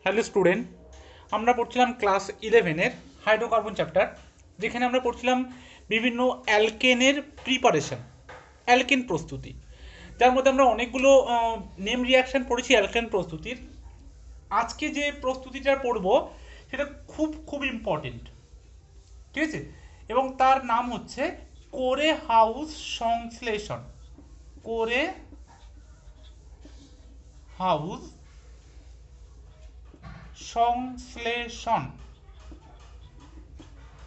Hello student, আমরা পড়ছিলাম class 11-এর hydrocarbon chapter, যেখানে আমরা পড়ছিলাম বিভিন্ন অ্যালকেনের প্রিপারেশন, অ্যালকেন প্রস্তুতি, যার মধ্যে আমরা অনেকগুলো নেম রিয়াকশন পড়েছি অ্যালকেন প্রস্তুতির। আজকে যে প্রস্তুতিটা পড়ব সেটা খুব খুব ইম্পর্টেন্ট, ঠিক আছে? এবং তার নাম হচ্ছে কোরে হাউস সংশ্লেষণ। কোরে হাউস সংশ্লেষণ,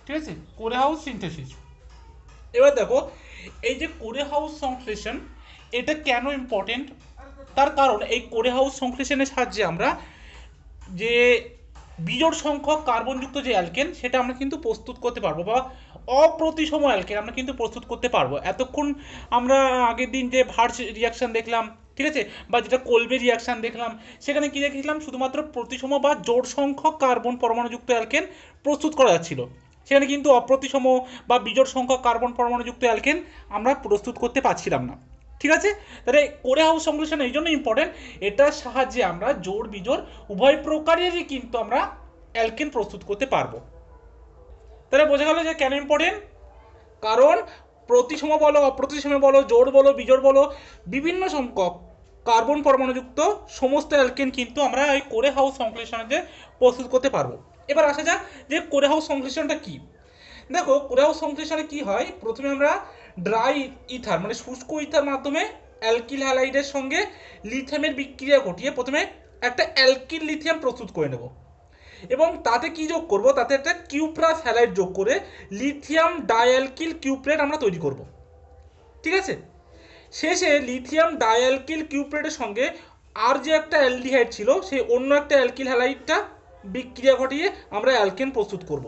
ঠিক আছে? কোরে হাউস সিনথেসিস। এবার দেখো, এই যে কোরে হাউস সংশ্লেষণ, এটা কেন ইম্পর্টেন্ট? তার কারণ এই কোরে হাউস সংশ্লেষণের সাহায্যে আমরা যে বিজোড় সংখ্যক কার্বনযুক্ত যে অ্যালকেন সেটা আমরা কিন্তু প্রস্তুত করতে পারবো, বা অপ্রতিসম অ্যালকেন আমরা কিন্তু প্রস্তুত করতে পারবো। এতক্ষণ আমরা আগের দিন যে ভার্স রিয়াকশন দেখলাম, ঠিক আছে, বা যেটা কোলবে রিয়াকশন দেখলাম, সেখানে কি দেখেছিলাম? শুধুমাত্র প্রতিসম বা জোড় সংখ্যক কার্বন পরমাণুযুক্ত অ্যালকেন প্রস্তুত করা যাচ্ছিল। সেখানে কিন্তু অপ্রতিসম বা বিজোড় সংখ্যক কার্বন পরমাণুযুক্ত অ্যালকেন আমরা প্রস্তুত করতে পারছিলাম না, ঠিক আছে? তাহলে কোরে হাউস সংশ্লেষণ এই জন্য ইম্পর্টেন্ট, এটার সাহায্যে আমরা জোড় বিজোড় উভয় প্রকারেরই কিন্তু আমরা অ্যালকেন প্রস্তুত করতে পারবো। তাহলে বোঝা গেল যে কেন ইম্পর্টেন্ট। কারণ প্রতিসম বলো, অপ্রতিসম বলো, জোড় বলো, বিজোড় বলো, বিভিন্ন সংখ্যক কার্বন পরমাণুযুক্ত সমস্ত অ্যালকেন কিন্তু আমরা এই কোরে হাউস সংশ্লেষণে প্রস্তুত করতে পারবো। এবার আসা যাক যে কোরে হাউস সংশ্লেষণটা কি। দেখো, কোরে হাউস সংশ্লেষণে কি হয়, প্রথমে আমরা ড্রাই ইথার মানে শুষ্ক ইথার মাধ্যমে অ্যালকিল হ্যালাইডের সঙ্গে লিথিয়ামের বিক্রিয়া ঘটিয়ে প্রথমে একটা অ্যালকিল লিথিয়াম প্রস্তুত করে নেব, এবং তাতে কি যোগ করব, তাতে একটা কিউপ্রাস হ্যালাইড যোগ করে লিথিয়াম ডাইঅ্যালকিল কিউপ্রেট আমরা তৈরি করব, ঠিক আছে? শেষে লিথিয়াম ডাইঅ্যালকিল কিউপ্রেটের সঙ্গে আর যে একটা অ্যালডিহাইড ছিল সেই অন্য একটা অ্যালকিল হ্যালাইডটা বিক্রিয়া ঘটিয়ে আমরা অ্যালকেন প্রস্তুত করব,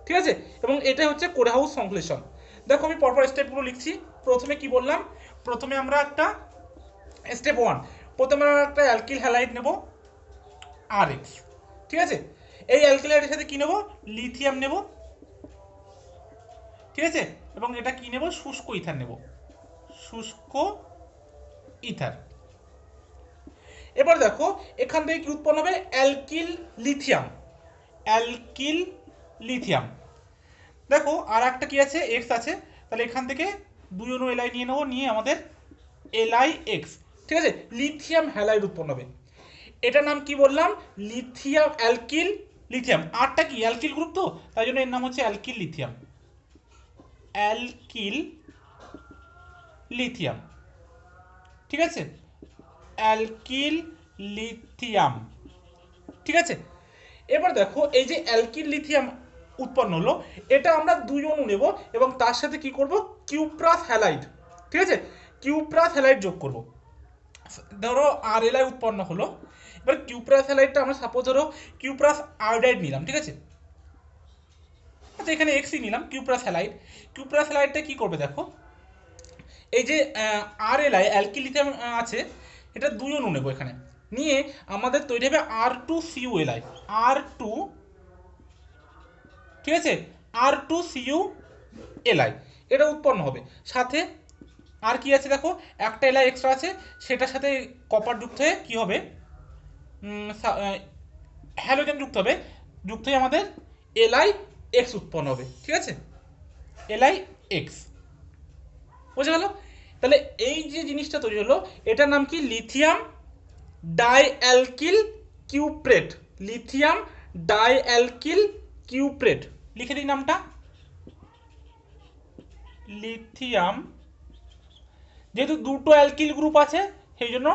ঠিক আছে? এবং এটাই হচ্ছে কোরে হাউস সংশ্লেষণ। দেখো, আমি পরপর স্টেপগুলো লিখছি। প্রথমে কি বললাম? প্রথমে আমরা একটা স্টেপ ওয়ান, প্রথমে আমরা একটা অ্যালকিল হ্যালাইড নেব আর এক্স, ঠিক আছে? এই অ্যালকিল হ্যালাইডের সাথে কি নেব? লিথিয়াম নেব, ঠিক আছে? এবং এটা কি নেব? শুষ্ক ইথার নেব, শুষ্ক ইথার। এবার দেখো, এখান থেকে কি উৎপন্ন হবে? Alkyl lithium, alkyl lithium. দেখো, আর একটা কি আছে? এক্স আছে। তাহলে এখান থেকে দুই অনু এলআই নিয়ে নেবো, নিয়ে আমাদের এলআই এক্স, ঠিক আছে? লিথিয়াম হ্যালাইড উৎপন্ন হবে। এটার নাম কি বললাম? Lithium alkyl lithium. আরটা কি? অ্যালকিল গ্রুপ, তো তাই জন্য এর নাম হচ্ছে অ্যালকিল লিথিয়াম, অ্যালকিল লিথিয়াম, ঠিক আছে? অ্যালকিল লিথিয়াম, ঠিক আছে? এবার দেখো, এই যে অ্যালকিল লিথিয়াম উৎপন্ন হলো, এটা আমরা দুই অণু নেব এবং তার সাথে কি করব? কিউপ্রাস হ্যালাইড, ঠিক আছে? কিউপ্রাস হ্যালাইড যোগ করব। ধরো আর এল আই উৎপন্ন হলো। এবার কিউপ্রাস হ্যালাইডটা আমরা সাপোজ ধরো কিউপ্রাস আয়োডাইড নিলাম, ঠিক আছে? আচ্ছা, এখানে এক্সই নিলাম, কিউপ্রাস হ্যালাইড। কিউপ্রাস হ্যালাইডটা কি করবে দেখো, এই যে আর এল আই অ্যালকিল লিথিয়াম আছে, এটা দুই অণু নেব এখানে, নিয়ে আমাদের তৈরি হবে R two C U L, R two, ঠিক আছে? R two C U L, I উৎপন্ন হবে। সাথে আর কি আছে দেখো, একটা এলআই এক্সট্রা আছে, সেটার সাথে কপার যুক্ত হয়ে কি হবে? হ্যালোজেন যুক্ত হবে, যুক্ত হয়ে আমাদের এলআই এক্স উৎপন্ন হবে, ঠিক আছে? এলআই এক্স, বোঝা গেল? তাহলে এই যে জিনিসটা তৈরি হলো, এটার নাম কি? Lithium dialkyl cuprate, lithium dialkyl cuprate. লিখে দিই নামটা, লিথিয়াম, যেহেতু দুটো অ্যালকিল গ্রুপ আছে সেই জন্য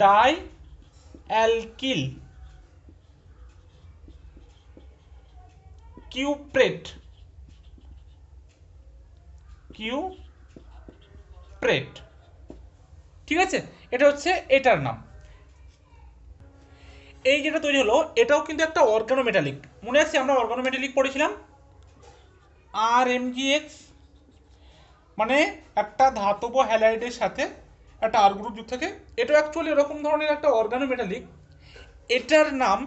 ডাই অ্যালকিল কিউপ্রেট, কিউপ্রেট, ঠিক আছে? এটা হচ্ছে এটার নাম। এই যেটা তৈরি হলো এটাও কিন্তু একটা অর্গানোমেটালিক, মনে আছে আমরা অর্গানোমেটালিক পড়েছিলাম, আর এমজিএক্স, মানে একটা ধাতব হ্যালাইডের সাথে একটা আর গ্রুপ যুক্ত থাকে। এটা অ্যাকচুয়ালি এরকম ধরনের একটা অর্গানোমেটালিক। এটার নাম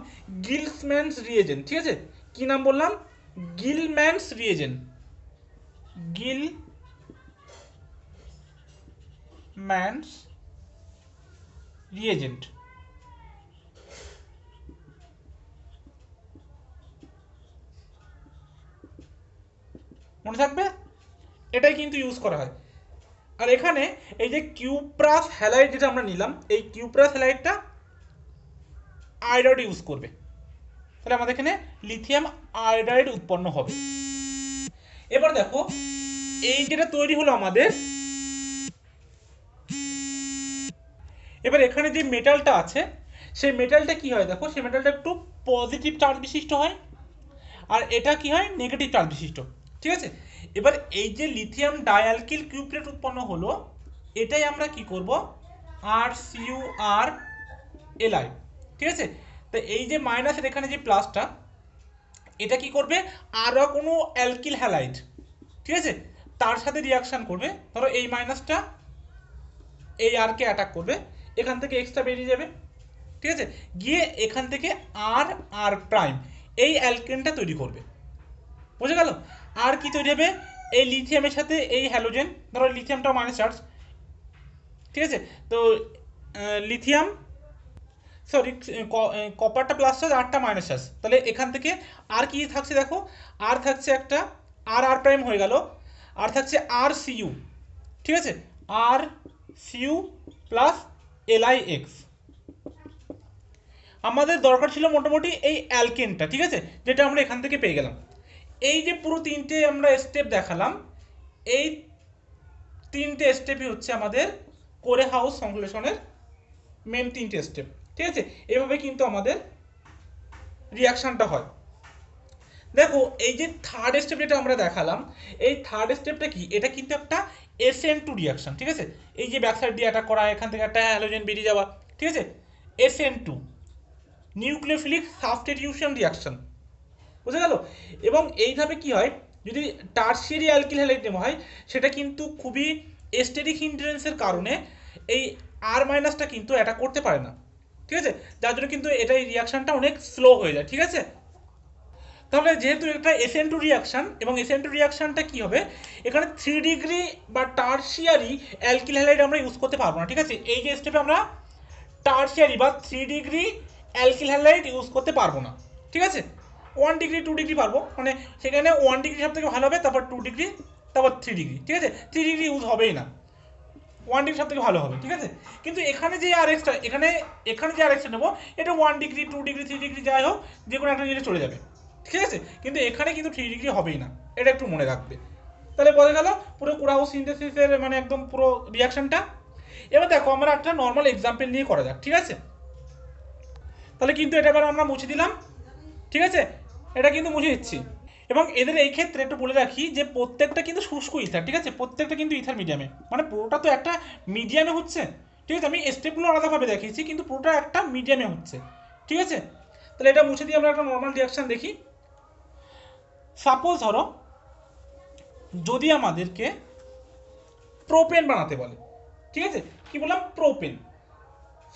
গিলসম্যানস রিয়েজেন্ট, ঠিক আছে? কি নাম বললাম? গিলম্যানস রিয়েজেন্ট, গিলম্যানস রিয়েজেন্ট, মনে থাকবে, এটাই কিন্তু ইউজ করা হয়। আর এখানে এই যে কিউপ্রাস হ্যালাইড যেটা আমরা নিলাম, এই কিউপ্রাস হ্যালাইডটা আয়োডাইড ইউজ করবে, তাহলে আমাদের এখানে লিথিয়াম আয়োডাইড উৎপন্ন হবে। এবার দেখো এই যেটা তৈরি হলো আমাদের, এবার এখানে যে মেটালটা আছে সেই মেটালটা কি হয় দেখো, সেই মেটালটা একটু পজিটিভ চার্জ বিশিষ্ট হয়, আর এটা কি হয় নেগেটিভ চার্জ বিশিষ্ট। ঠিক আছে, এবার এই যে লিথিয়াম ডাইঅ্যালকিল কিউপ্রেট উৎপন্ন হলো, এটাই আমরা কি করব, আর সিইউ আর এলআই। ঠিক আছে, তো এই যে মাইনাসের এখানে যে প্লাসটা, এটা কি করবে, আরও কোনো অ্যালকিল হ্যালাইড, ঠিক আছে, তার সাথে রিয়াকশন করবে। ধরো এই মাইনাসটা এই আরকে অ্যাটাক করবে, এখান থেকে এক্সট্রা বেরিয়ে যাবে। ঠিক আছে, গিয়ে এখান থেকে আর আর প্রাইম এই অ্যালকেনটা তৈরি করবে। বুঝে গেল? আর কি তৈরি হবে, এই লিথিয়ামের সাথে এই হ্যালোজেন, ধরো লিথিয়ামটা মাইনাস চার্জ, ঠিক আছে, তো লিথিয়াম সরি কপারটা প্লাস চার্জ, আরটা মাইনাস চার্জ, তাহলে এখান থেকে আর কি থাকছে দেখো, আর থাকছে একটা আর আর প্রাইম হয়ে গেল, আর থাকছে আর সিইউ। ঠিক আছে, আর সিইউ প্লাস এলআই এক্স। আমাদের দরকার ছিল মোটামুটি এই অ্যালকেনটা, ঠিক আছে, যেটা আমরা এখান থেকে পেয়ে গেলাম। এই যে পুরো তিনটে আমরা স্টেপ দেখালাম, এই তিনটে স্টেপই হচ্ছে আমাদের কোরে হাউস সংশ্লেষণের মেন তিনটে স্টেপ। ঠিক আছে, এভাবে কিন্তু আমাদের রিয়াকশনটা হয়। দেখো এই যে থার্ড স্টেপ যেটা আমরা দেখালাম, এই থার্ড স্টেপটা কি, এটা কিন্তু একটা SN2 রিয়াকশন। ঠিক আছে, এই যে ব্যাক সাইড দিয়ে অ্যাটাক করা, এখান থেকে একটা হ্যালোজেন বেরিয়ে যাওয়া, ঠিক আছে, SN2 নিউক্লিওফিলিক সাবস্টিটিউশন রিয়াকশন। বুঝে গেল? এবং এইভাবে কি হয়, যদি টার্সিয়ারি অ্যালকিল হ্যালাইড নেওয়া হয়, সেটা কিন্তু খুবই এস্টেরিক হিন্ড্রেন্সের কারণে এই আর মাইনাসটা কিন্তু অ্যাটাক করতে পারে না। ঠিক আছে, যার জন্য কিন্তু এটা এই রিয়াকশনটা অনেক স্লো হয়ে যায়। ঠিক আছে, তাহলে যেহেতু এটা SN2 রিয়াকশন, এবং SN2 রিয়াকশনটা কি হবে, এখানে 3 ডিগ্রি বা টার্সিয়ারি অ্যালকিল হ্যালাইড আমরা ইউজ করতে পারবো না। ঠিক আছে, এই যে স্টেপে আমরা টার্সিয়ারি বা 3 ডিগ্রি অ্যালকিল হ্যালাইড ইউজ করতে পারবো না। ঠিক আছে, 1 ডিগ্রি 2 ডিগ্রি পারবো, মানে সেখানে 1 ডিগ্রি সব থেকে ভালো হবে, তারপর 2 ডিগ্রি, তারপর 3 ডিগ্রি। ঠিক আছে, 3 ডিগ্রি ইউজ হবেই না, 1 ডিগ্রি সব থেকে ভালো হবে। ঠিক আছে, কিন্তু এখানে যে আর এক্সটা, এখানে যে আর এক্সটা নেবো, এটা 1 ডিগ্রি 2 ডিগ্রি 3 ডিগ্রি যাই হোক, যে কোনো একটা জিনিস চলে যাবে। ঠিক আছে, কিন্তু এখানে কিন্তু 3 ডিগ্রি হবেই না, এটা একটু মনে রাখবে। তাহলে বোঝা গেল পুরো কুরাহাউস সিনথেসিসের মানে একদম পুরো রিয়াকশনটা। এবার দেখো আমরা একটা নর্মাল এক্সাম্পল নিয়ে করা যাক। ঠিক আছে, তাহলে কিন্তু এটা এবার আমরা মুছে দিলাম। ঠিক আছে, এটা কিন্তু মুছে দিচ্ছি। এবং এদের এই ক্ষেত্রে একটু বলে রাখি যে প্রত্যেকটা কিন্তু শুষ্ক ইথার। ঠিক আছে, প্রত্যেকটা কিন্তু ইথার মিডিয়ামে, মানে পুরোটা তো একটা মিডিয়ামে হচ্ছে। ঠিক আছে, আমি স্টেপগুলো আলাদাভাবে দেখিয়েছি, কিন্তু পুরোটা একটা মিডিয়ামে হচ্ছে। ঠিক আছে, তাহলে এটা মুছে দিয়ে আমরা একটা নর্মাল রিয়াকশন দেখি। সাপোজ ধরো যদি আমাদেরকে প্রোপেন বানাতে বলে, ঠিক আছে, কি বললাম, propane,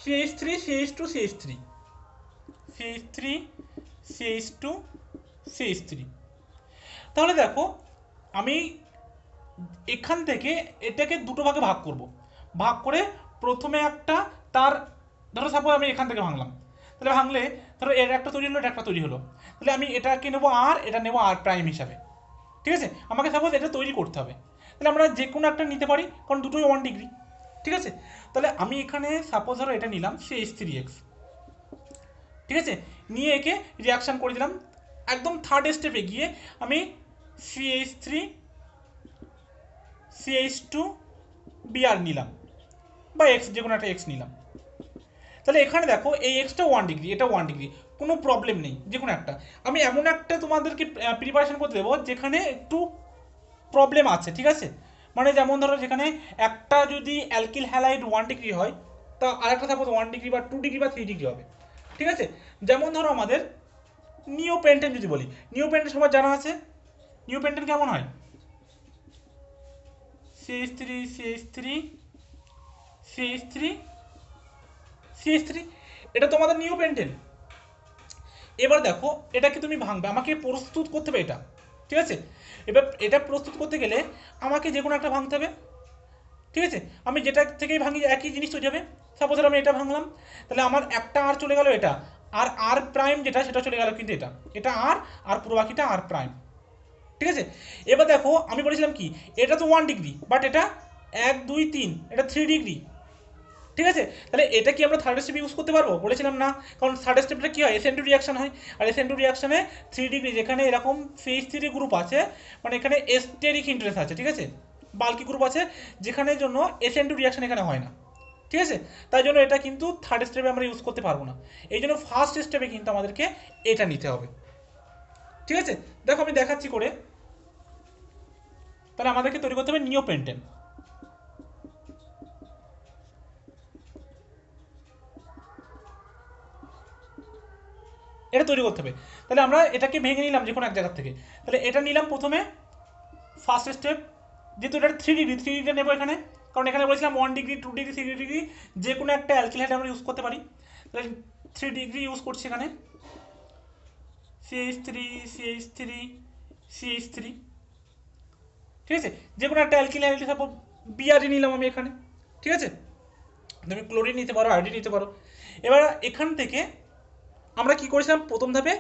CH3 CH2 CH3 CH3 CH2 CH3। তাহলে দেখো আমি এখান থেকে এটাকে দুটো ভাগে ভাগ করব, ভাগ করে প্রথমে একটা তার, ধরো সাপোজ আমি এখান থেকে ভাঙলাম, তাহলে ভাঙলে ধরো এর একটা তৈরি হলো, এটা একটা তৈরি হলো, তাহলে আমি এটাকে নেবো আর, এটা নেবো আর প্রাইম হিসাবে। ঠিক আছে, আমাকে সাপোজ এটা তৈরি করতে হবে, তাহলে আমরা যে কোনো একটা নিতে পারি, কারণ দুটোই 1 ডিগ্রি। ঠিক আছে, তাহলে আমি এখানে সাপোজ ধরো এটা নিলাম CH3X। ঠিক আছে, নিয়ে একে রিয়াকশান করে দিলাম। একদম থার্ড স্টেপে গিয়ে আমি CH3 CH2 Br নিলাম, বা এক্স, যে কোনো একটা এক্স নিলাম। তাহলে এখানে দেখো এই এক্সটা 1 ডিগ্রি, এটা 1 ডিগ্রি, কোনো প্রবলেম নেই, যে কোনো একটা। আমি এমন একটা তোমাদেরকে প্রিপারেশন করতে দেবো যেখানে একটু প্রবলেম আছে। ঠিক আছে, মানে যেমন ধরো যেখানে একটা যদি অ্যালকিল হ্যালাইড 1 ডিগ্রি হয়, তা আরেকটা সাপোজ 1 ডিগ্রি বা 2 ডিগ্রি বা 3 ডিগ্রি হবে। ঠিক আছে, যেমন ধরো আমাদের নিওপেন্টেন যদি বলি, নিওপেন্টেন সবার জানা আছে, নিওপেন্টেন কেমন হয়, CH3 CH3 CH3 CH3, এটা তোমাদের নিওপেন্টেন। এবার দেখো এটাকে তুমি ভাঙবে, আমাকে প্রস্তুত করতে হবে এটা। ঠিক আছে, এবার এটা প্রস্তুত করতে গেলে আমাকে যে কোনো একটা ভাঙতে হবে। ঠিক আছে, আমি যেটা থেকেই ভাঙি একই জিনিস তৈরি হবে। সাপোজ আমি এটা ভাঙলাম, তাহলে আমার একটা আর চলে গেল এটা, আর আর প্রাইম যেটা সেটা চলে গেল কিন্তু এটা, এটা আর, আর পুরো বাকিটা আর প্রাইম। ঠিক আছে। এবার দেখো আমি বলেছিলাম কি, এটা তো 1 ডিগ্রি, বাট এটা 1 2 3, এটা 3 ডিগ্রি। ঠিক আছে, তাহলে এটা কি আমরা থার্ড স্টেপ ইউজ করতে পারবো? বলেছিলাম না, কারণ থার্ড স্টেপটা কি হয়, SN2 রিয়াকশন হয়, আর SN2 রিয়াকশনে 3 ডিগ্রি, যেখানে এরকম CH3 গ্রুপ আছে, মানে এখানে এস্টেরিক ইন্টারেস্ট আছে, ঠিক আছে, বাল্কি গ্রুপ আছে, যেখানে জন্য SN2 রিয়াকশন এখানে হয় না। ঠিক আছে, তাই জন্য এটা কিন্তু থার্ড স্টেপে আমরা ইউজ করতে পারবো না, এই জন্য ফার্স্ট স্টেপে কিন্তু আমাদেরকে এটা নিতে হবে। ঠিক আছে, দেখো আমি দেখাচ্ছি করে। তাহলে আমাদেরকে তৈরি করতে হবে নিওপেন্টেন। এটা তৈরি করতে হবে। তাহলে আমরা এটাকে ভেঙে নিলাম যে কোনো এক জায়গা থেকে। তাহলে এটা নিলাম প্রথমে, ফার্স্ট স্টেপ, যেহেতু এটা 3 ডিগ্রি, 3 ডিগ্রি নেবো এখানে, কারণ এখানে বলেছিলাম 1 ডিগ্রি 2 ডিগ্রি 3 ডিগ্রি যে কোনো একটা অ্যালকিল হাইড আমরা ইউজ করতে পারি। তাহলে 3 ডিগ্রি ইউজ করছি এখানে, CH3 CH3 CH3। ঠিক আছে, যে কোনো একটা অ্যালকিল হাইড, সাপোজ BRE নিলাম আমি এখানে। ঠিক আছে, তুমি ক্লোরিন নিতে পারো, আয়োডিন নিতে পারো। এবার এখান থেকে আমরা কি করেছিলাম, প্রথম ধাপে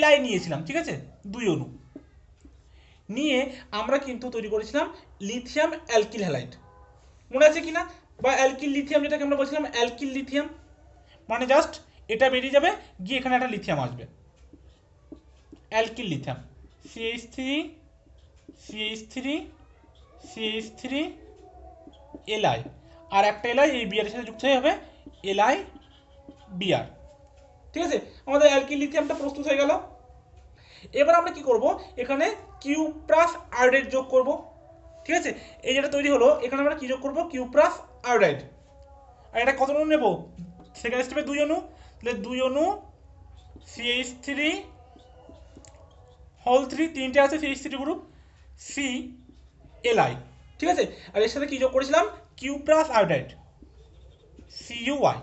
Li নিয়েছিলাম, ঠিক আছে, 2 অণু নিয়ে আমরা কিন্তু তৈরি করেছিলাম লিথিয়াম অ্যালকিল হ্যালাইড, মনে আছে কিনা, বা অ্যালকিল লিথিয়াম, যেটাকে আমরা বলছিলাম অ্যালকিল লিথিয়াম, মানে জাস্ট এটা বেরিয়ে যাবে, গিয়ে এখানে একটা লিথিয়াম আসবে, alkyl lithium, CH3 CH3 CH3 Li, আর একটা Li এই বিআর এর সাথে যুক্ত হয়ে হবে Li বিআর। ঠিক আছে, আমাদের অ্যালকিল লিথিয়ামটা প্রস্তুত হয়ে গেল। এবার আমরা কি করব, এখানে কিউপ্রাস আয়োডাইড যোগ করব। ঠিক আছে, এই যেটা তৈরি হলো, এখানে আমরা কি যোগ করব, কিউপ্রাস আয়োডাইড। আর এটা কত অণু নেব, সেকেন্ড স্টেপে 2 অণু, তাহলে 2 অণু CH3 হোল 3, তিনটে আছে CH3 গ্রুপ, CLi। ঠিক আছে, আর এর সাথে কি যোগ করেছিলাম, কিউপ্রাস আয়োডাইড, CuI।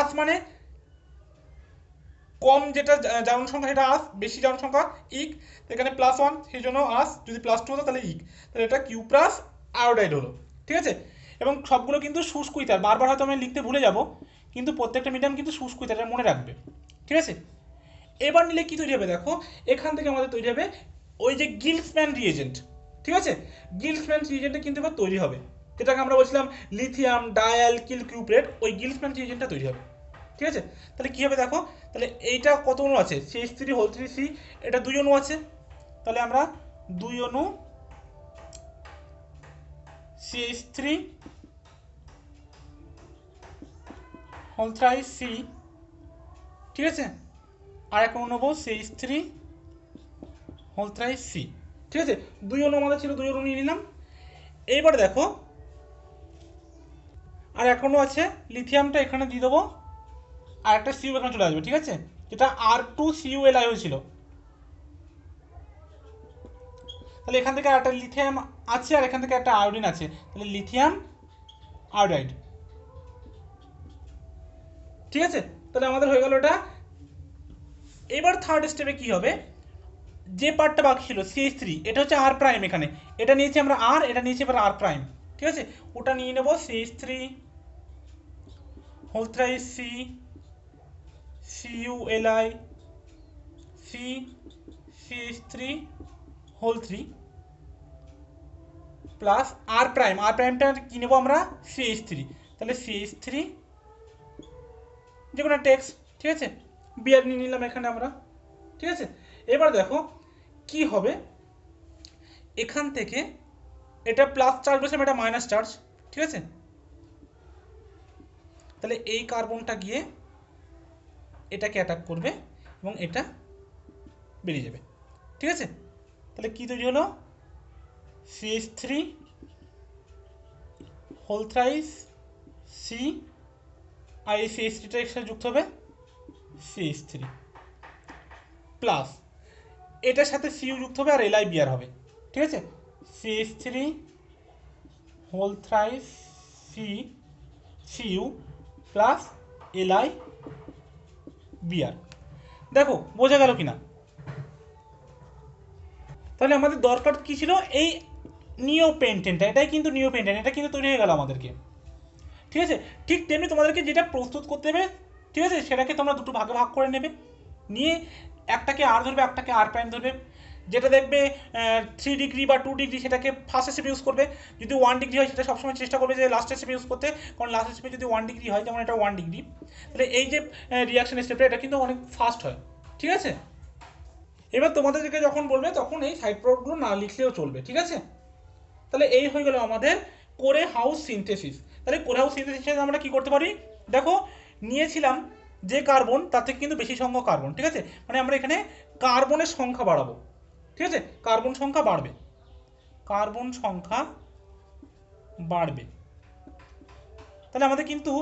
আস মানে কম যেটা জারণ সংখ্যা সেটা আস, বেশি জারণ সংখ্যা ইক, এখানে +1 সেই জন্য আস, যদি +2 হতো তাহলে ইক, তাহলে এটা কিউপ্রাস আয়োডাইড হলো। ঠিক আছে, এবং সবগুলো কিন্তু শুষ্ক ইথার, বারবার হয়তো আমি লিখতে ভুলে যাব, কিন্তু প্রত্যেকটা মিডিয়াম কিন্তু শুষ্ক ইথার, এটা মনে রাখবে। ঠিক আছে, এবার নিলে কি তৈরি হবে, দেখো এখান থেকে আমাদের তৈরি হবে ওই যে গিলসম্যান রিয়েজেন্ট। ঠিক আছে, গিলসম্যান রিয়েজেন্টটা কিন্তু এবার তৈরি হবে, যেটাকে আমরা বলছিলাম লিথিয়াম ডাইঅ্যালকিল কিউপ্রেট, ওই গিলসম্যান রিয়েজেন্টটা তৈরি হবে। ঠিক আছে, তাহলে কী হবে দেখো, তাহলে এইটা কত অণু আছে, CH3 হোল 3 C, এটা 2 অণু আছে, তাহলে আমরা 2 অণু CH3 হোল 3 C, ঠিক আছে, আর এক অণু নেবো CH3 হোল 3 C। ঠিক আছে, 2 অণু আমাদের ছিল, 2 অণু নিয়ে নিলাম। এইবার দেখো আর এখনো আছে, লিথিয়ামটা এখানে দিয়ে দেবো, আর একটা সিউ এখানে চলে আসবে। ঠিক আছে, যেটা R2CuLi হয়েছিল, তাহলে এখান থেকে একটা লিথিয়াম আছে, আর এখান থেকে একটা আয়োডিন আছে, তাহলে লিথিয়াম আয়োডাইড। ঠিক আছে, তাহলে আমাদের হয়ে গেল এটা। এবার থার্ড স্টেপে কি হবে, যে পার্টটা বাকি ছিল CH3, এটা হচ্ছে R প্রাইম, এখানে এটা নিয়েছি আমরা R, এটা নিয়েছি এবার R প্রাইম। ঠিক আছে, ওটা নিয়ে নেব CH3 whole 3 C CuLi C CH3 whole 3 plus R prime, R প্রাইমটা কি নেবো আমরা, CH3, তাহলে CH3 যে কোনো টেক্স। ঠিক আছে, বিআর নিয়ে নিলাম এখানে আমরা। ঠিক আছে, এবার দেখো কি হবে, এখান থেকে এটা প্লাস চার্জ বসে, এটা মাইনাস চার্জ। ঠিক আছে, তাহলে এই কার্বনটা গিয়ে এটাকে অ্যাটাক করবে এবং এটা বেরিয়ে যাবে। ঠিক আছে, তাহলে কি তৈরি হলো, CH3 হোল 3 C, আর এই CH3টা একসাথে যুক্ত হবে CH3 প্লাস এটার সাথে Cu যুক্ত হবে, আর Li বিআর হবে। ঠিক আছে, CH3 whole 3 C Cu plus Li BR. দেখো বোঝা গেল কিনা, তাহলে আমাদের দরকার কি ছিল, এই নিওপেন্টেনটা, এটাই কিন্তু নিওপেন্টেন, এটা কিন্তু তৈরি হয়ে গেল আমাদেরকে। ঠিক আছে, ঠিক তেমনি তোমাদেরকে যেটা প্রস্তুত করতে হবে, ঠিক আছে, সেটাকে তোমরা দুটো ভাগে ভাগ করে নেবে, নিয়ে একটাকে আর ধরবে, একটাকে আর প্রাইম ধরবে, যেটা দেখবে 3 ডিগ্রি বা 2 ডিগ্রি সেটাকে ফার্স্ট স্টেপে ইউজ করবে, যদি 1 ডিগ্রি হয় সেটা সবসময় চেষ্টা করবে যে লাস্ট স্টেপে ইউজ করতে, কারণ লাস্ট স্টেপে যদি 1 ডিগ্রি হয়, যেমন এটা 1 ডিগ্রি, তাহলে এই যে রিয়াকশন স্টেপটা এটা কিন্তু অনেক ফাস্ট হয়। ঠিক আছে, এবার তোমাদেরকে যখন বলবে তখন এই সাইড প্রোডাক্টগুলো না লিখলেও চলবে। ঠিক আছে, তাহলে এই হয়ে গেল আমাদের কোরে হাউস সিনথেসিস। তাহলে কোরে হাউস সিনথেসিসে আমরা কি করতে পারি, দেখো নিয়েছিলাম যে কার্বন তার থেকে কিন্তু বেশি সংখ্যক কার্বন। ঠিক আছে, মানে আমরা এখানে কার্বনের সংখ্যা বাড়াবো। ঠিক আছে, কার্বন সংখ্যা বাড়বে, কার্বন সংখ্যা বাড়বে, তাহলে আমাদের কিন্তু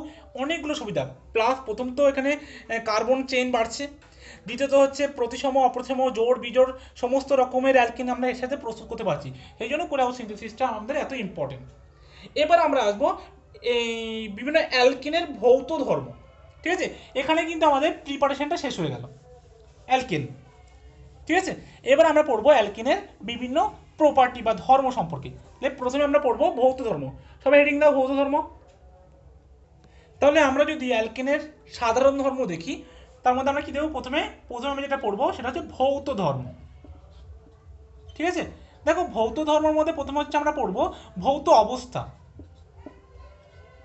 অনেকগুলো সুবিধা। প্লাস প্রথম তো এখানে কার্বন চেইন বাড়ছে, দ্বিতীয়ত হচ্ছে প্রতিসম অপ্রতিসম জোড় বিজোড় সমস্ত রকমের অ্যালকিন আমরা এর সাথে প্রস্তুত করতে পারছি, এই জন্য কোরে হাউস সিনথেসিসটা আমাদের এত ইম্পর্টেন্ট। এবার আমরা আসবো এই বিভিন্ন অ্যালকিনের ভৌত ধর্ম। ঠিক আছে, এখানে কিন্তু আমাদের প্রিপারেশনটা শেষ হয়ে গেল অ্যালকিন। ঠিক আছে, এবার আমরা পড়বো অ্যালকিনের বিভিন্ন প্রপার্টি বা ধর্ম সম্পর্কে। প্রথমে আমরা পড়বো ভৌত ধর্ম। সবাই হেডিং দাও ভৌত ধর্ম। তাহলে আমরা যদি অ্যালকেনের সাধারণ ধর্ম দেখি, তার মধ্যে আমরা কি দেবো, প্রথমে আমি যেটা পড়বো সেটা হচ্ছে ভৌত ধর্ম। ঠিক আছে, দেখো ভৌত ধর্মের মধ্যে প্রথমে হচ্ছে আমরা পড়বো ভৌত অবস্থা।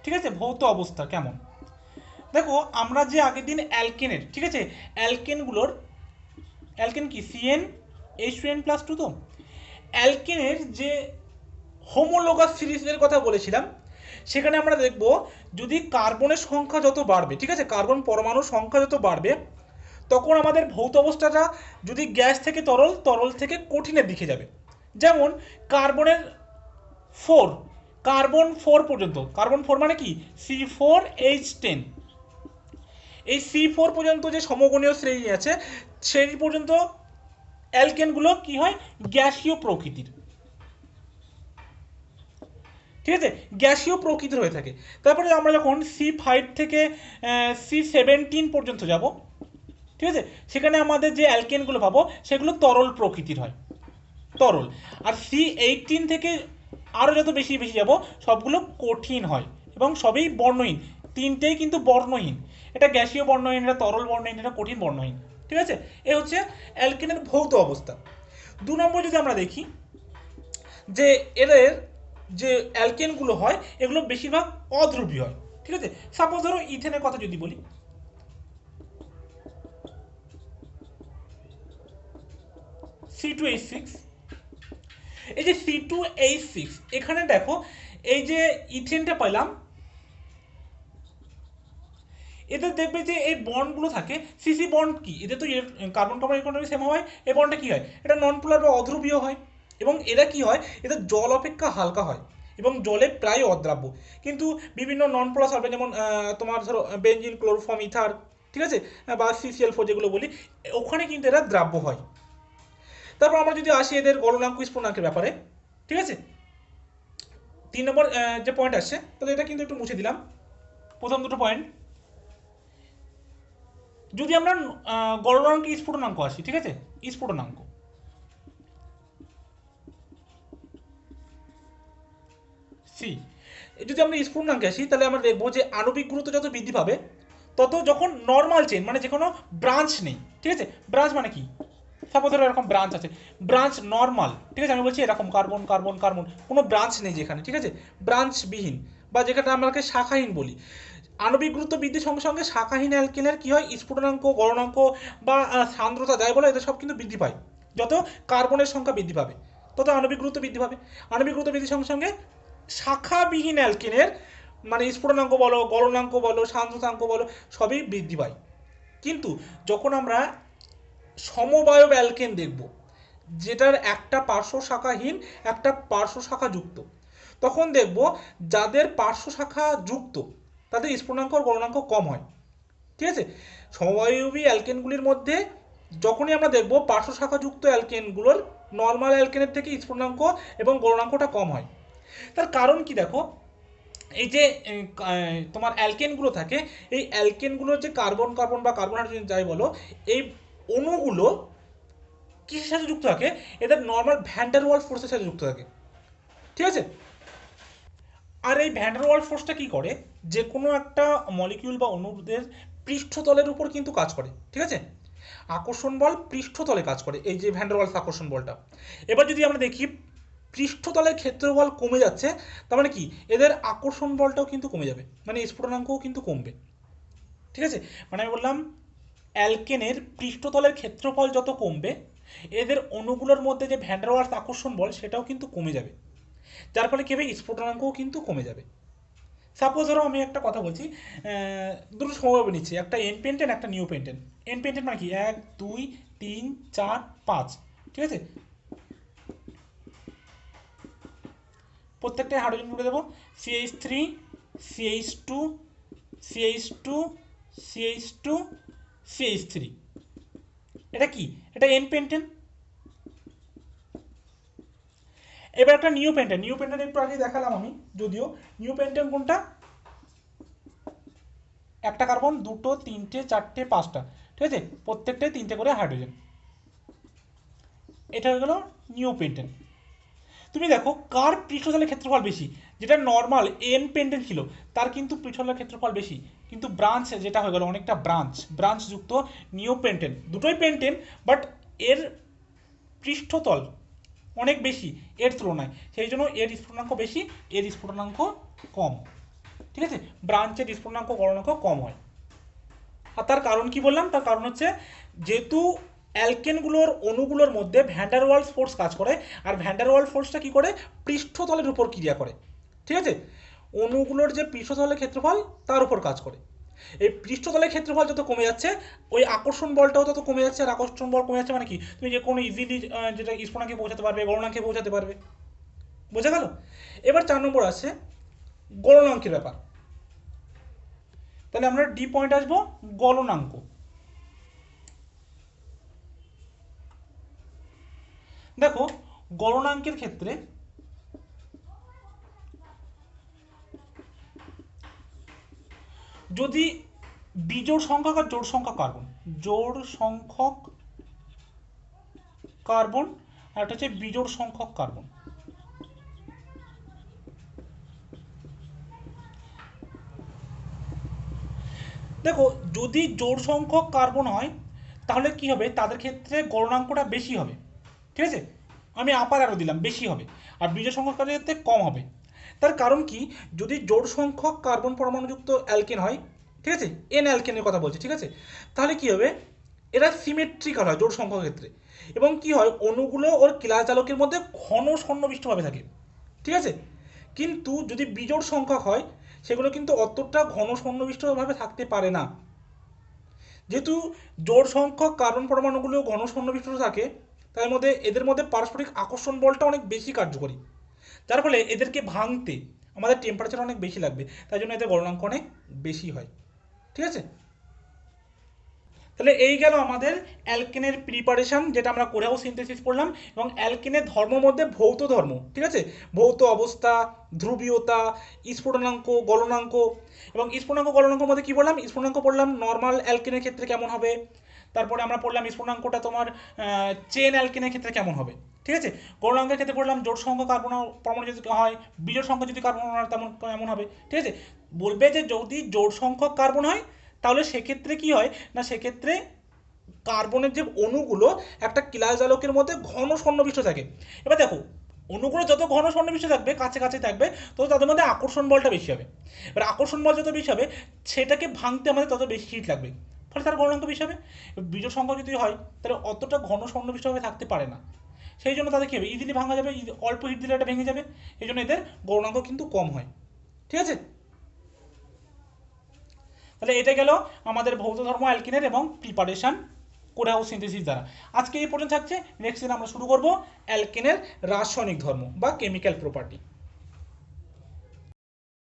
ঠিক আছে, ভৌত অবস্থা কেমন, দেখো আমরা যে আগের দিন অ্যালকেনের, ঠিক আছে, অ্যালকেনগুলোর, অ্যালকেন কি CnH2n+2, তো অ্যালকেনের যে হোমোলোগাস সিরিজের কথা বলেছিলাম, সেখানে আমরা দেখব যদি কার্বনের সংখ্যা যত বাড়বে, ঠিক আছে, কার্বন পরমাণুর সংখ্যা যত বাড়বে, তখন আমাদের ভৌত অবস্থাটা যদি গ্যাস থেকে তরল, তরল থেকে কঠিনের দিকে যাবে। যেমন কার্বনের 4, কার্বন 4 পর্যন্ত, কার্বন 4 মানে কি C4H10, এই C4 পর্যন্ত যে সমগণীয় শ্রেণী আছে শ্রেণী পর্যন্ত অ্যালকেনগুলো কি হয়, গ্যাসীয় প্রকৃতির। ঠিক আছে, গ্যাসীয় প্রকৃতির হয়ে থাকে। তারপরে আমরা যখন C5 থেকে C17 পর্যন্ত যাব, ঠিক আছে, সেখানে আমাদের যে অ্যালকেনগুলো পাবো সেগুলো তরল প্রকৃতির হয়, তরল। আর C18 থেকে আরও যত বেশি বেশি যাব সবগুলো কঠিন হয় এবং সবই বর্ণহীন, তিনটেই কিন্তু বর্ণহীন। এটা গ্যাসীয় বর্ণহীন, এটা তরল বর্ণহীন, এটা কঠিন বর্ণহীন। ঠিক আছে, এ হচ্ছে অ্যালকেনের ভৌত অবস্থা। 2 নম্বর যদি আমরা দেখি যে এদের যে অ্যালকেনগুলো হয় এগুলো বেশিরভাগ অধ্রুবীয় হয়। ঠিক আছে, সাপোজ ধরো ইথেনের কথা যদি বলি, C2H6, এই যে C2H6, এখানে দেখো এই যে ইথেনটা পাইলাম, এদের দেখবে যে এই বন্ডগুলো থাকে, সিসি বন্ড কি, এদের তো কার্বন কার্বন ইলেকট্রন সেম হয়, এই বন্ডটা কি হয়, এটা নন পোলার বা অধ্রুবীয় হয়। এবং এরা কি হয়, এদের জল অপেক্ষা হালকা হয় এবং জলে প্রায় অদ্রাব্য। কিন্তু বিভিন্ন নন পোলার সালফেট যেমন তোমার ধরো বেনজিন, ক্লোরোফর্ম, ইথার, ঠিক আছে, বা CCl4 যেগুলো বলি, ওখানে কিন্তু এরা দ্রাব্য হয়। তারপর আমরা যদি আসি এদের গলনাঙ্ক স্ফুটনাঙ্কের ব্যাপারে, ঠিক আছে, 3 নম্বর যে পয়েন্ট আসছে, তাহলে এটা কিন্তু একটু মুছে দিলাম প্রথম দুটো পয়েন্ট। যদি আমরা গলনাঙ্ক স্ফুটনাঙ্ক আসি, ঠিক আছে, স্ফুটনাঙ্ক, সি, যদি আমরা স্ফুটনাঙ্কে আসি তাহলে আমরা দেখবো যে আণবিক গুরুত্ব যত বৃদ্ধি পাবে তত যখন নর্মাল চেন মানে যে কোনো ব্রাঞ্চ নেই, ঠিক আছে, ব্রাঞ্চ মানে কি, সাপোজ ধরো এরকম ব্রাঞ্চ আছে, ব্রাঞ্চ নর্মাল, ঠিক আছে, আমি বলছি এরকম কার্বন কার্বন কার্বন, কোনো ব্রাঞ্চ নেই যেখানে, ঠিক আছে, ব্রাঞ্চবিহীন বা যেখানে আমরাকে শাখাহীন বলি, আণবিক গুরুত্ব বৃদ্ধির সঙ্গে সঙ্গে শাখাহীন অ্যালকেনের কি হয়, স্ফুটনাঙ্ক, গলনাঙ্ক বা সান্দ্রতা যাই বলে এদের সব কিন্তু বৃদ্ধি পায়। যত কার্বনের সংখ্যা বৃদ্ধি পাবে তত আণবিক গুরুত্ব বৃদ্ধি পাবে, আণবিক গুরুত্ব বৃদ্ধির সঙ্গে সঙ্গে শাখাবিহীন অ্যালকেনের মানে স্ফুটনাঙ্ক বলো, গলনাঙ্ক বলো, সান্দ্রতাঙ্ক বলো, সবই বৃদ্ধি পায়। কিন্তু যখন আমরা সমবায়ব অ্যালকেন দেখব, যেটার একটা পার্শ্ব শাখাহীন একটা পার্শ্ব শাখা যুক্ত, তখন দেখব যাদের পার্শ্ব শাখা যুক্ত তাদের স্ফুটনাঙ্ক আর গলনাঙ্ক কম হয়। ঠিক আছে, সমবায়বী অ্যালকেনগুলির মধ্যে যখনই আমরা দেখব পার্শ্ব শাখাযুক্ত অ্যালকেনগুলোর নর্মাল অ্যালকেনের থেকে স্ফুটনাঙ্ক এবং গলনাঙ্কটা কম হয়। তার কারণ কি দেখো, এই যে তোমার অ্যালকেনগুলো থাকে, এই অ্যালকেনগুলোর যে কার্বন কার্বন বা কার্বন হাইড্রোজেন যাই বলো, এই অণুগুলো কিসের সাথে যুক্ত থাকে, এদের নর্মাল ভ্যান্ডার ওয়াল ফোর্সের সাথে যুক্ত থাকে। ঠিক আছে, আর এই ভ্যান্ডার ওয়াল ফোর্সটা কি করে, যে কোনো একটা মলিকিউল বা অণুদের পৃষ্ঠতলের উপর কিন্তু কাজ করে। ঠিক আছে, আকর্ষণ বল পৃষ্ঠতলে কাজ করে, এই যে ভ্যান ডার ওয়ালস আকর্ষণ বলটা। এবার যদি আমরা দেখি পৃষ্ঠতলের ক্ষেত্রফল কমে যাচ্ছে, তার মানে কি এদের আকর্ষণ বলটাও কিন্তু কমে যাবে, মানে স্ফুটনাঙ্কও কিন্তু কমবে। ঠিক আছে, মানে আমি বললাম অ্যালকেনের পৃষ্ঠতলের ক্ষেত্রফল যত কমবে, এদের অণুগুলোর মধ্যে যে ভ্যান ডার ওয়ালস আকর্ষণ বল সেটাও কিন্তু কমে যাবে, যার ফলে কী হবে, স্ফুটনাঙ্কও কিন্তু কমে যাবে। সাপোজ ধরো আমি একটা কথা বলছি, দুটো সমভাবে নিচ্ছি, একটা এন পেন্টেন একটা নিউ পেন্টেন। এন পেন্টেন মানে কি 1 2 3 4 5, ঠিক আছে, প্রত্যেকটা হাইড্রোজেন করে দেবো CH3 CH2 CH2 CH2 CH3। এটা কি, এটা এন পেন্টেন। এবার একটা নিউ পেন্টেন, নিউ পেন্টেন একটু আগে দেখালাম আমি, যদিও নিউ পেন্টেন কোনটা, একটা কার্বন, দুটো তিনটে চারটে পাঁচটা, ঠিক আছে, প্রত্যেকটাই তিনটে করে হাইড্রোজেন। এটা হয়ে গেল নিউ পেন্টেন। তুমি দেখো কার পৃষ্ঠতলের ক্ষেত্রফল বেশি, যেটা নর্মাল এন পেন্টেন ছিল তার কিন্তু পৃষ্ঠতলের ক্ষেত্রফল বেশি, কিন্তু ব্রাঞ্চ যেটা হয়ে গেল অনেকটা ব্রাঞ্চ যুক্ত নিউ পেন্টেন, দুটোই পেন্টেন বাট এর পৃষ্ঠতল অনেক বেশি এর তুলনায়, সেই জন্য এর স্ফুটনাঙ্ক বেশি, এর স্ফুটনাঙ্ক কম। ঠিক আছে, ব্রাঞ্চের স্ফুটনাঙ্ক গলনাঙ্ক কম হয়। আর তার কারণ কি বললাম, তার কারণ হচ্ছে যেহেতু অ্যালকেনগুলোর অণুগুলোর মধ্যে ভ্যান ডার ওয়ালস ফোর্স কাজ করে, আর ভ্যান ডার ওয়ালস ফোর্সটা কী করে, পৃষ্ঠতলের উপর ক্রিয়া করে। ঠিক আছে, অণুগুলোর যে পৃষ্ঠতলের ক্ষেত্রফল তার উপর কাজ করে। এই পৃষ্ঠতলের ক্ষেত্রফল যত কমে যাচ্ছে, ওই আকর্ষণ বলটাও তত কমে যাচ্ছে, আর আকর্ষণ বল কমে যাচ্ছে মানে কি, তুমি যে কোনো ইজিলি যেটা স্ফুটনাঙ্কে পৌঁছাতে পারবে, গলনাঙ্কে পৌঁছাতে পারবে। বোঝা গেল? এবার 4 নম্বর আছে গলনাঙ্কের ব্যাপার। তাহলে আমরা ডি পয়েন্ট আসবো গলনাঙ্ক। দেখো গলনাঙ্কের ক্ষেত্রে যদি বিজোড় সংখ্যক আর জোড় সংখ্যক কার্বন, জোড় সংখ্যক কার্বন আর একটা হচ্ছে বিজোড় সংখ্যক কার্বন, দেখো যদি জোড় সংখ্যক কার্বন হয় তাহলে কি হবে, তাদের ক্ষেত্রে গলনাঙ্কটা বেশি হবে। ঠিক আছে, আমি আপার আরও দিলাম বেশি হবে, আর বিজোড় সংখ্যক কার্বনের ক্ষেত্রে কম হবে। তার কারণ কি, যদি জোড় সংখ্যক কার্বন পরমাণুযুক্ত অ্যালকেন হয়, ঠিক আছে, এন অ্যালকেনের কথা বলছি, ঠিক আছে, তাহলে কি হবে, এরা সিমেট্রিক্যাল হয় জোড় সংখ্যক ক্ষেত্রে, এবং কি হয় অণুগুলো ওর ক্লাস জালকের মধ্যে ঘন সন্নিবিষ্টভাবে থাকে। ঠিক আছে, কিন্তু যদি বিজোড় সংখ্যক হয় সেগুলো কিন্তু অতটা ঘন সন্নিবিষ্টভাবে থাকতে পারে না। যেহেতু জোড় সংখ্যক কার্বন পরমাণুগুলো ঘন সন্নিবিষ্ট থাকে, তার মধ্যে এদের মধ্যে পারস্পরিক আকর্ষণ বলটা অনেক বেশি কার্যকরী, যার ফলে এদেরকে ভাঙতে আমাদের টেম্পারেচার অনেক বেশি লাগবে, তাই জন্য এদের গলনাঙ্ক অনেক বেশি হয়। ঠিক আছে, তাহলে এই গেল আমাদের অ্যালকেনের প্রিপারেশন, যেটা আমরা কোরেহাউস সিনথেসিস পড়লাম, এবং অ্যালকেনের ধর্ম মধ্যে ভৌত ধর্ম, ঠিক আছে, ভৌত অবস্থা, ধ্রুবীয়তা, স্ফুটনাঙ্ক, গলনাঙ্ক। এবং স্ফুটনাঙ্ক গলনাঙ্কের মধ্যে কী বললাম, স্ফুটনাঙ্ক পড়লাম নর্মাল অ্যালকেনের ক্ষেত্রে কেমন হবে, তারপরে আমরা পড়লাম স্ফুটনাঙ্কটা তোমার চেন অ্যালকেনের ক্ষেত্রে কেমন হবে। ঠিক আছে, গলনাঙ্কের ক্ষেত্রে পড়লাম জোড় সংখ্যক কার্বন পরমাণু যদি হয়, বিজোড় সংখ্যক যদি কার্বন হয় তেমন কেমন হবে। ঠিক আছে, বলবে যে যদি জোড় সংখ্যক কার্বন হয় তাহলে সেক্ষেত্রে কি হয় না, সেক্ষেত্রে কার্বনের যে অণুগুলো একটা ক্লাস জালকের মধ্যে ঘন সন্নিবিষ্ট থাকে। এবার দেখো অণুগুলো যত ঘন সন্নিবিষ্ট থাকবে, কাছে কাছে থাকবে, তত তাদের মধ্যে আকর্ষণ বলটা বেশি হবে। এবার আকর্ষণ বল যত বেশি হবে সেটাকে ভাঙতে আমাদের তত বেশি হিট লাগবে, ফলে তার গলনাঙ্ক বেশি হবে। বিজোড় সংখ্যা যদি হয় তাহলে অতটা ঘন সন্নিবিষ্টভাবে থাকতে পারে না, সেই জন্য তাদের কী হবে, ইজিলি ভাঙা যাবে, অল্প হিট দিলে এটা ভেঙে যাবে, এই জন্য এদের গলনাঙ্ক কিন্তু কম হয়। ঠিক আছে, তাহলে এটা গেল আমাদের ভৌত ধর্ম অ্যালকিনের এবং প্রিপারেশন কোরেহাউস সিনথেসিস দ্বারা। আজকে এই পর্যন্ত থাকছে, নেক্সট দিন আমরা শুরু করব অ্যালকেনের রাসায়নিক ধর্ম বা কেমিক্যাল প্রপার্টি।